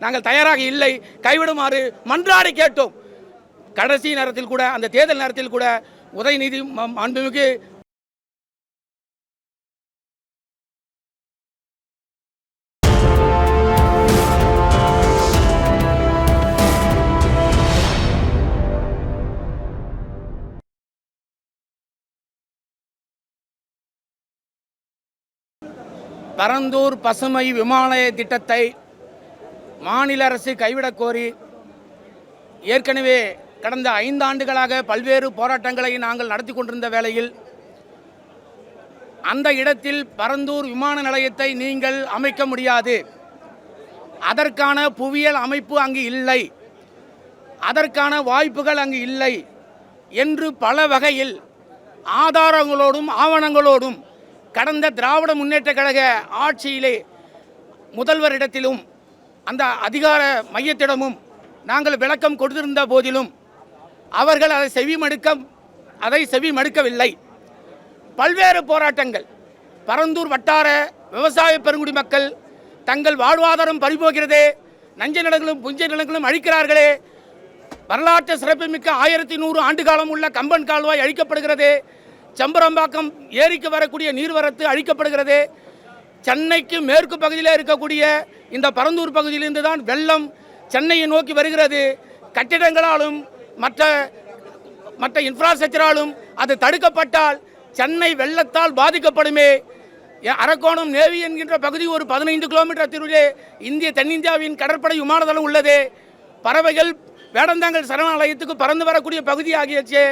நாங்கள் தயாராக இல்லை, கைவிடுமாறு மன்றாடி கேட்டோம். கடைசி நேரத்தில் கூட, அந்த தேர்தல் நேரத்தில் கூட உதயநிதி மாண்புமிகு பரந்தூர் பசுமை விமான நிலைய திட்டத்தை மாநில அரசு கைவிடக் கோரி ஏற்கனவே கடந்த 5 ஆண்டுகளாக பல்வேறு போராட்டங்களை நாங்கள் நடத்தி கொண்டிருந்த வேளையில், அந்த இடத்தில் பரந்தூர் விமான நிலையத்தை நீங்கள் அமைக்க முடியாது, அதற்கான புவியியல் அமைப்பு அங்கு இல்லை, அதற்கான வாய்ப்புகள் அங்கு இல்லை என்று பல வகையில் ஆதாரங்களோடும் ஆவணங்களோடும் கடந்த திராவிட முன்னேற்ற கழக ஆட்சியிலே முதல்வரிடத்திலும் அந்த அதிகார மையத்திடமும் நாங்கள் விளக்கம் கொடுத்திருந்த போதிலும் அவர்கள் அதை செவிமடுக்கவில்லை. பல்வேறு போராட்டங்கள், பரந்தூர் வட்டார விவசாய பெருங்குடி மக்கள் தங்கள் வாழ்வாதாரம் பறிபோகிறதே, நஞ்ச நிலங்களும் புஞ்ச நிலங்களும் அழிக்கிறார்களே, வரலாற்று சிறப்புமிக்க 1100 ஆண்டு காலம் உள்ள கம்பன் கால்வாய் அழிக்கப்படுகிறது, செம்பரம்பாக்கம் ஏரிக்கு வரக்கூடிய நீர்வரத்து அழிக்கப்படுகிறது, சென்னைக்கு மேற்கு பகுதியில் இருக்கக்கூடிய இந்த பரந்தூர் பகுதியிலிருந்து தான் வெள்ளம் சென்னையை நோக்கி வருகிறது. கட்டிடங்களாலும் மற்ற இன்ஃப்ராஸ்ட்ரக்சராலும் அது தடுக்கப்பட்டால் சென்னை வெள்ளத்தால் பாதிக்கப்படுமே. அரக்கோணம் நேவி என்கின்ற பகுதி ஒரு 15 கிலோமீட்டர் தூரத்திலே இந்திய தென்னிந்தியாவின் கடற்படை விமானதளம் உள்ளது. பறவைகள் வேடந்தாங்கல் சரணாலயத்துக்கு பறந்து வரக்கூடிய பகுதி ஆகியச்சு.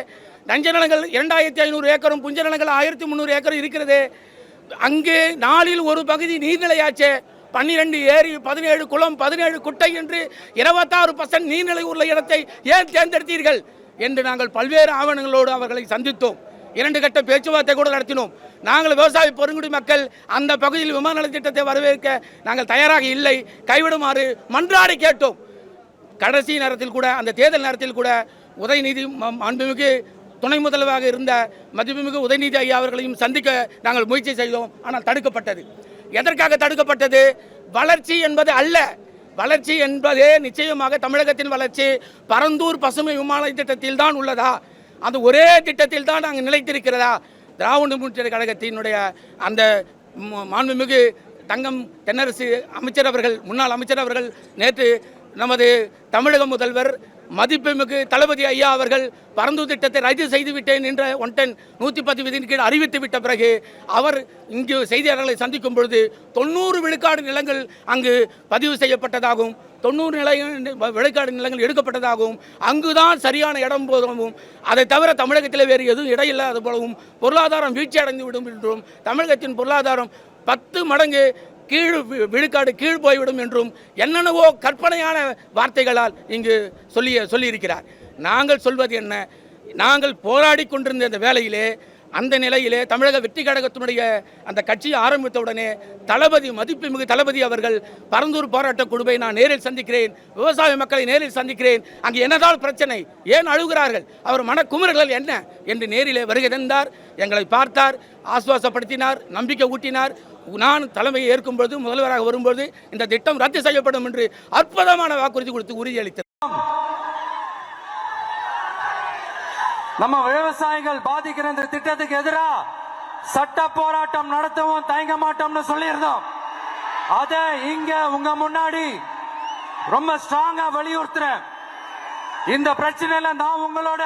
நஞ்ச நிலங்கள் 2500 ஏக்கரும் புஞ்ச நிலங்கள் 1300 ஏக்கரும் இருக்கிறது. அங்கு நாளில் ஒரு பகுதி நீர்நிலையாச்சு. 12 ஏரி, 17 குளம், 17 குட்டை என்று 26% நீர்நிலை உள்ள இடத்தை ஏன் தேர்ந்தெடுத்தீர்கள் என்று நாங்கள் பல்வேறு ஆவணங்களோடு அவர்களை சந்தித்தோம். 2 கட்ட பேச்சுவார்த்தை கூட நடத்தினோம். நாங்கள் விவசாய பெருங்குடி மக்கள் அந்த பகுதியில் விமான நிலைய திட்டத்தை வரவேற்க நாங்கள் தயாராக இல்லை, கைவிடுமாறு மன்றாடி கேட்டோம். கடைசி நேரத்தில் கூட, அந்த தேர்தல் நேரத்தில் கூட உதயநிதி மாண்புமிகு துணை முதல்வராக இருந்த மதிப்புமிகு உதயநிதி ஐயா அவர்களையும் சந்திக்க நாங்கள் முயற்சி செய்தோம். ஆனால் தடுக்கப்பட்டது. எதற்காக தடுக்கப்பட்டது? வளர்ச்சி என்பது அல்ல. வளர்ச்சி என்பதே நிச்சயமாக தமிழகத்தின் வளர்ச்சி பரந்தூர் பசுமை விமான திட்டத்தில் தான் உள்ளதா? அந்த ஒரே திட்டத்தில் தான் நாங்கள் நிலைத்திருக்கிறதா? திராவிட முன்னேற்ற கழகத்தினுடைய அந்த மாண்புமிகு தங்கம் தென்னரசு அமைச்சர் அவர்கள், முன்னாள் அமைச்சர் அவர்கள் நேற்று நமது தமிழக முதல்வர் மதிப்புமிகு தளபதி ஐயா அவர்கள் பரந்தூர் திட்டத்தை ரத்து செய்துவிட்டேன் என்ற 110 விதியின் கீழ் அறிவித்து விட்ட பிறகு அவர் இங்கு செய்தியாளர்களை சந்திக்கும் பொழுது 90 விழுக்காடு நிலங்கள் அங்கு பதிவு செய்யப்பட்டதாகவும் 90 விழுக்காடு நிலங்கள் எடுக்கப்பட்டதாகவும் அங்குதான் சரியான இடம் போதும், அதை தவிர தமிழகத்தில் வேறு எதுவும் இடம் இல்லாத போலவும் பொருளாதாரம் வீழ்ச்சி அடைந்து விடும் என்றும் தமிழகத்தின் பொருளாதாரம் 10 மடங்கு விழுக்காடு கீழ் போய்விடும் என்றும் என்னென்னவோ கற்பனையான வார்த்தைகளால் இங்கு சொல்லியிருக்கிறார். நாங்கள் சொல்வது என்ன? நாங்கள் போராடி கொண்டிருந்த இந்த வேளையிலே, அந்த நிலையிலே தமிழக வெற்றி கழகத்தினுடைய அந்த கட்சியை ஆரம்பித்தவுடனே மதிப்புமிகு தளபதி அவர்கள் பரந்தூர் போராட்ட குழுவை நான் நேரில் சந்திக்கிறேன், விவசாய மக்களை நேரில் சந்திக்கிறேன், அங்கு என்னதான் பிரச்சனை, ஏன் அழுகிறார்கள், அவர் மனக்குமுறல்கள் என்ன என்று நேரிலே வருகை தந்தார். எங்களை பார்த்தார், ஆசுவாசப்படுத்தினார், நம்பிக்கை ஊட்டினார். நான் தலைமையை ஏற்கும் பொழுது, முதல்வராக வரும்போது இந்த திட்டம் ரத்து செய்யப்படும் என்று அற்புதமான வாக்குறுதி கொடுத்து உறுதியளித்தார். நம்ம விவசாயிகள் பாதிக்கிற இந்த திட்டத்துக்கு எதிராக சட்ட போராட்டம் நடத்தவும் தயங்க மாட்டோம்னு சொல்லியிருந்தோம். அதை இங்க உங்க முன்னாடி ரொம்ப ஸ்ட்ராங்கா வலியுறுத்துறேன். இந்த பிரச்சனையில நான் உங்களோட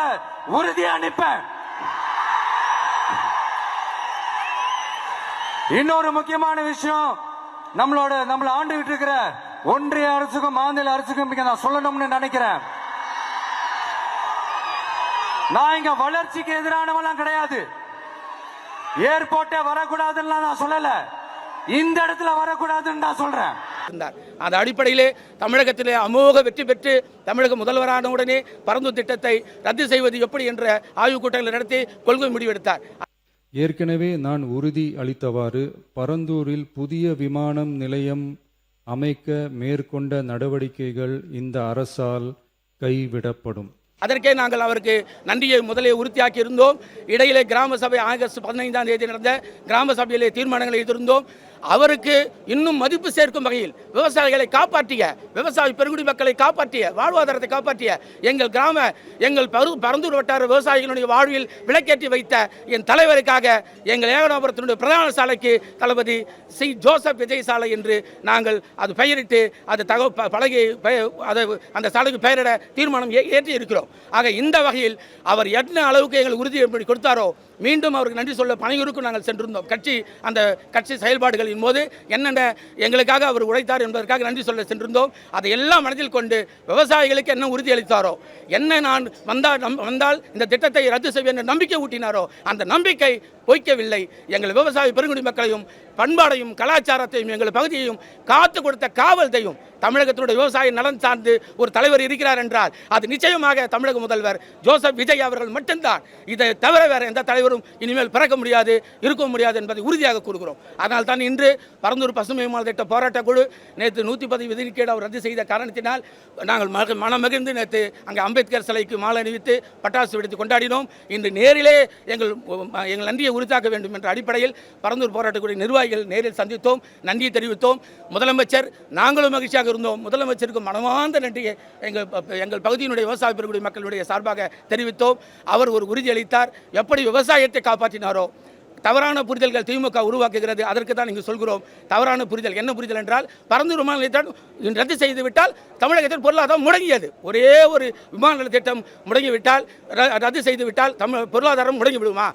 உறுதியா நிற்பேன். இன்னொரு முக்கியமான விஷயம், நம்மள ஆண்டுகிட்டு இருக்கிற ஒன்றிய அரசுக்கும் மாநில அரசுக்கும் நான் சொல்லணும்னு நினைக்கிறேன். நான் இங்க வளர்ச்சிக்கு எதிரானவெல்லாம் கிடையாது. ஏர்போர்ட்டே வரக்கூடாதுன்னு நான் சொல்லல, இந்த இடத்துல வரக்கூடாதுன்னு நான் சொல்றேன். அந்த அடிப்படையிலே தமிழகத்திலே அமோக வெற்றி பெற்று தமிழக முதல்வரான உடனே பரந்தூர் திட்டத்தை ரத்து செய்வது எப்படி என்ற ஆய்வுக் கூட்டங்களை நடத்தி கொள்கை முடிவெடுத்தார். ஏற்கனவே நான் உறுதி அளித்தவாறு பரந்தூரில் புதிய விமான நிலையம் அமைக்க மேற்கொண்ட நடவடிக்கைகள் இந்த அரசால் கைவிடப்படும். அதற்கே நாங்கள் அவருக்கு நன்றியை முதலே உறுதியாக்கி இருந்தோம். இடையிலே கிராம சபை ஆகஸ்ட் 15ஆம் தேதி நடந்த கிராம சபையிலே தீர்மானங்களை எதிர்த்தோம். அவருக்கு இன்னும் மதிப்பு சேர்க்கும் வகையில் விவசாயிகளை காப்பாற்றிய, விவசாய பெருங்குடி மக்களை காப்பாற்றிய, வாழ்வாதாரத்தை காப்பாற்றிய எங்கள் பரந்தூர் வட்டார விவசாயிகளுடைய வாழ்வில் விளக்கேற்றி வைத்த என் தலைவருக்காக எங்கள் ஏகனாபுரத்தினுடைய பிரதான சாலைக்கு தளபதி சி ஜோசப் விஜய் சாலை என்று நாங்கள் அது பெயரிட்டு அது பலகை அந்த சாலைக்கு பெயரிட தீர்மானம் ஏற்றி இருக்கிறோம். ஆக இந்த வகையில் அவர் என்ன அளவுக்கு எங்களுக்கு உறுதி கொடுத்தாரோ மீண்டும் அவருக்கு நன்றி சொல்ல பணியூருக்கும் நாங்கள் சென்றிருந்தோம். அந்த கட்சி செயல்பாடுகளின் போது என்னென்ன எங்களுக்காக அவர் உழைத்தார் என்பதற்காக நன்றி சொல்ல சென்றிருந்தோம். அதை எல்லாம் மனதில் கொண்டு விவசாயிகளுக்கு என்ன உறுதி அளித்தாரோ, என்ன நான் வந்தால் இந்த திட்டத்தை ரத்து செய்வேன் என்ற நம்பிக்கை ஊட்டினாரோ அந்த நம்பிக்கை பொய்க்கவில்லை. எங்கள் விவசாய பெருங்குடி மக்களையும் பண்பாடையும் கலாச்சாரத்தையும் எங்கள் பகுதியையும் காத்து கொடுத்த காவல்தையும் தமிழகத்தினுடைய விவசாய நலன் சார்ந்து ஒரு தலைவர் இருக்கிறார் என்றால் அது நிச்சயமாக தமிழக முதல்வர் ஜோசப் விஜய் அவர்கள் மட்டும்தான். இதை தவிர வேறு எந்த தலைவரும் இனிமேல் பிறக்க முடியாது, இருக்க முடியாது என்பதை உறுதியாக கூறுகிறோம். அதனால் தான் இன்று பரந்தூர் பசுமை மாநில திட்ட போராட்ட குழு நேற்று 110 விதிக்கேடு அவர் ரத்து செய்த காரணத்தினால் நாங்கள் மனமகிழ்ந்து நேற்று அங்கே அம்பேத்கர் சிலைக்கு மாலை அணிவித்து பட்டாசு வெடித்து கொண்டாடினோம். இன்று நேரிலே எங்கள் நன்றியை உறுதியாக்க வேண்டும் என்ற அடிப்படையில் பரந்தூர் போராட்ட குழு நிர்வாகிகள் நேரில் சந்தித்தோம், நன்றி தெரிவித்தோம். முதலமைச்சர் நாங்களும் மகிழ்ச்சியாக இருந்தோம். முதலமைச்சருக்கு மனமார்ந்த நன்றியை எங்கள் பகுதியினுடைய விவசாய பெருங்குடி மக்களுடைய சார்பாக தெரிவித்தோம். அவர் ஒரு உறுதி அளித்தார். எப்படி விவசாயத்தை காப்பாற்றினாரோ, தவறான புரிதல்கள் திமுக உருவாக்குகிறது. அதற்கு தான் இங்கு சொல்கிறோம். தவறான புரிதல் என்ன புரிதல் என்றால், பரந்தூர் விமான நிலையத்தை ரத்து செய்துவிட்டால் தமிழகத்தில் பொருளாதாரம் முடங்கியது. ஒரே ஒரு விமான நிலைய திட்டம் முடங்கிவிட்டால், ரத்து செய்துவிட்டால் பொருளாதாரம் முடங்கி விடுமா?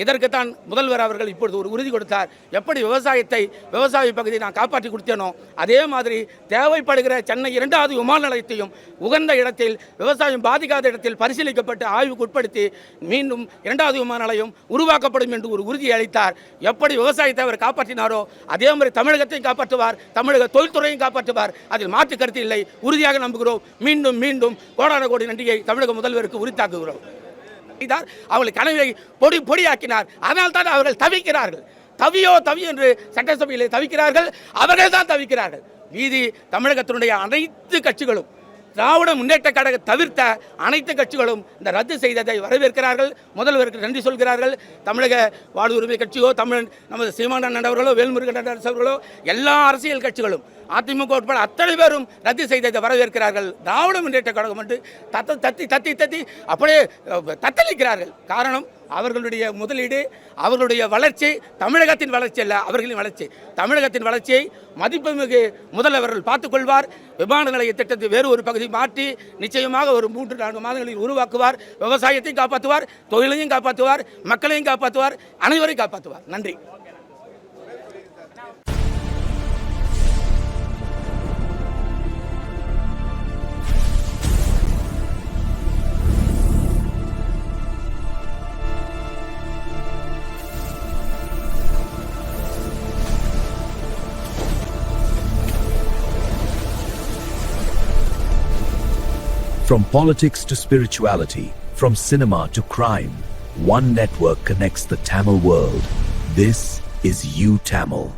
இதற்குத்தான் முதல்வர் அவர்கள் இப்பொழுது ஒரு உறுதி கொடுத்தார். எப்படி விவசாய பகுதியை நான் காப்பாற்றி கொடுத்தேனோ அதே மாதிரி தேவைப்படுகிற சென்னை 2வது விமான நிலையத்தையும் உகந்த இடத்தில், விவசாயம் பாதிக்காத இடத்தில் பரிசீலிக்கப்பட்டு ஆய்வுக்கு உட்படுத்தி மீண்டும் 2வது விமான நிலையம் உருவாக்கப்படும் என்று ஒரு உறுதியை அளித்தார். எப்படி விவசாயத்தை அவர் காப்பாற்றினாரோ அதே மாதிரி தமிழகத்தையும் காப்பாற்றுவார், தமிழக தொழில்துறையும் காப்பாற்றுவார். அதில் மாற்று கருத்து இல்லை. உறுதியாக நம்புகிறோம். மீண்டும் மீண்டும் கோடான கோடி நன்றியை தமிழக முதல்வருக்கு உரித்தாக்குகிறோம். அவர்கள் கனவை பொடியாக்கினார். அதனால் தான் அவர்கள் தவிக்கிறார்கள். தவி என்று சட்டசபையிலே தவிக்கிறார்கள். அவர்கள் தான் தவிக்கிறார்கள். மீதி தமிழகத்தினுடைய அனைத்து கட்சிகளும், திராவிட முன்னேற்ற கழக தவிர்த்த அனைத்து கட்சிகளும் இந்த ரத்து செய்ததை வரவேற்கிறார்கள். முதல்வருக்கு நன்றி சொல்கிறார்கள். தமிழக வாழ்வுரிமை கட்சியோ, நமது சீமானன் அவர்களோ, வேல்முருகன் அவர்களோ, எல்லா அரசியல் கட்சிகளும் அதிமுக உட்பட அத்தனை பேரும் ரத்து செய்ததை வரவேற்கிறார்கள். திராவிட முன்னேற்ற கழகம் என்று தத்தி அப்படியே தத்தளிக்கிறார்கள். காரணம், அவர்களுடைய முதலீடு, அவர்களுடைய வளர்ச்சி தமிழகத்தின் வளர்ச்சி அல்ல, அவர்களின் வளர்ச்சி. தமிழகத்தின் வளர்ச்சியை மதிப்புமிகு முதல்வர்கள் பார்த்துக்கொள்வார். விமான நிலைய திட்டத்தை வேறு ஒரு பகுதி மாற்றி நிச்சயமாக ஒரு 3-4 மாதங்களில் உருவாக்குவார். விவசாயத்தையும் காப்பாற்றுவார், தொழிலையும் காப்பாற்றுவார், மக்களையும் காப்பாற்றுவார், அனைவரையும் காப்பாற்றுவார். நன்றி. From politics to spirituality, from cinema to crime, one network connects the Tamil world. This is UTamil.